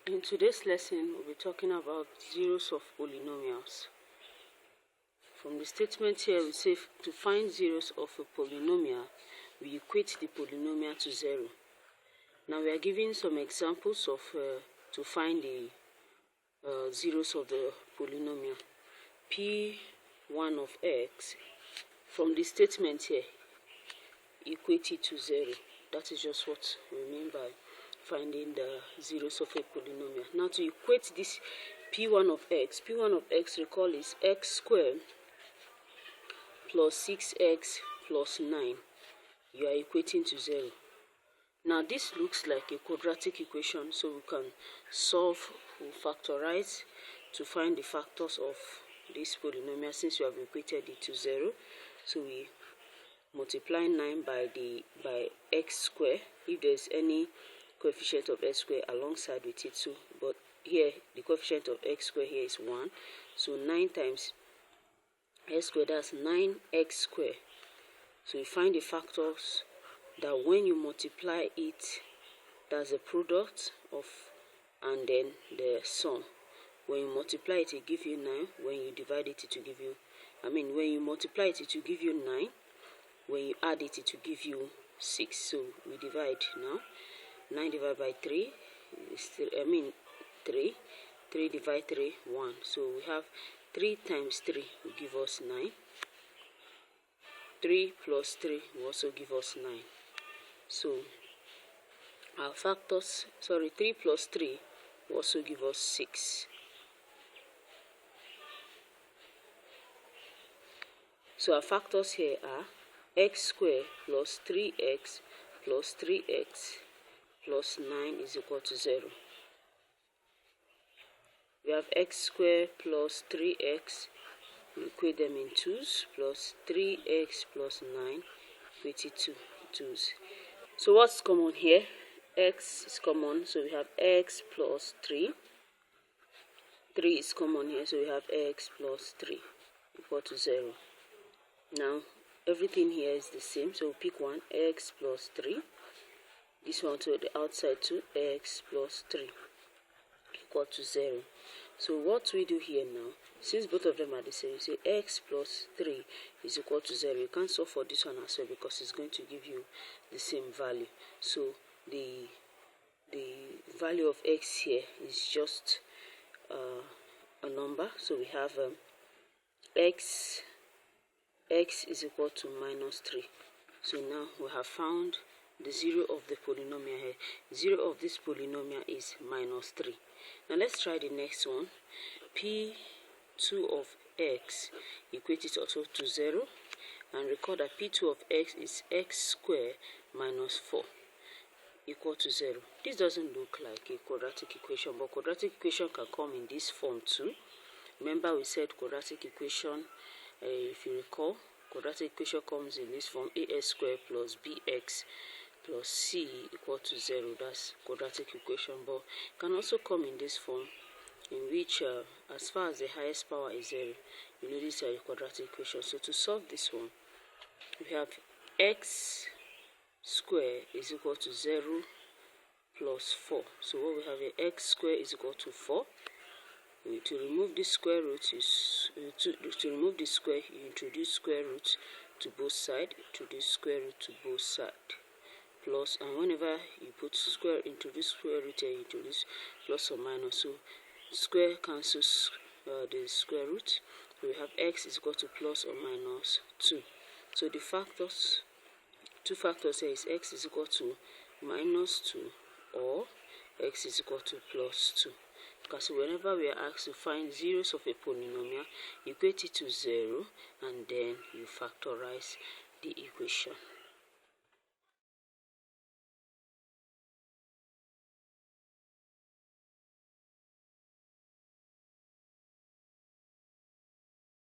In today's lesson, we'll be talking about zeros of polynomials. From the statement here, we say to find zeros of a polynomial, we equate the polynomial to 0. Now we are giving some examples of to find the zeros of the polynomial. P1 of x, from the statement here, equate it to 0. That is just what we mean by finding the zeros of a polynomial. Now to equate this P1 of x, recall is x squared plus 6x plus 9. You are equating to 0. Now this looks like a quadratic equation, so we can solve or factorize to find the factors of this polynomial since we have equated it to 0. So we multiply 9 by x squared if there is any coefficient of x squared alongside with it too, but here the coefficient of x squared here is 1, so 9 times x squared, that's 9x squared. So you find the factors that when you multiply it, that's the product of and then the sum. When you multiply it, it gives you 9. When you divide it, it will give you, when you multiply it, it will give you 9. When you add it, it will give you 6. So we divide now. 9 divided by 3 is 3. 3 divided 3, 1. So we have 3 times 3 will give us 9. 3 plus 3 will also give us 9. So our factors, 3 plus 3 will also give us 6. So our factors here are x squared plus 3x plus 3x plus 9 is equal to 0. We have x squared plus 3x, we equate them in 2's, plus 3x plus 9, equate it to 2's. So what's common here? X is common, so we have x plus 3. 3 is common here, so we have x plus 3 equal to 0. Now everything here is the same, so we pick one, x plus 3. This one to the outside to x plus 3 equal to 0. So what we do here now, since both of them are the same, we say x plus 3 is equal to 0. You can't solve for this one as well because it's going to give you the same value. So the value of x here is just a number. So we have x is equal to minus 3. So now we have found the 0 of the polynomial here. 0 of this polynomial is minus 3. Now let's try the next one. P2 of x, equate it also to 0. And recall that P2 of x is x squared minus 4 equal to 0. This doesn't look like a quadratic equation, but quadratic equation can come in this form too. Remember we said quadratic equation, if you recall, quadratic equation comes in this form: ax squared plus bx plus c equal to 0. That's quadratic equation, but it can also come in this form in which as far as the highest power is 0, you know this is a quadratic equation. So to solve this one, we have x squared is equal to 0 plus 4. So what we have here, x squared is equal to 4. To remove the square root is to remove the square, you introduce square root to both sides. Introduce square root to both sides. Plus, and whenever you introduce square root here, you introduce plus or minus. So square cancels the square root. So we have x is equal to plus or minus 2. So the factors, two factors here is x is equal to minus 2 or x is equal to plus 2. Because whenever we are asked to find zeros of a polynomial, you equate it to 0 and then you factorize the equation.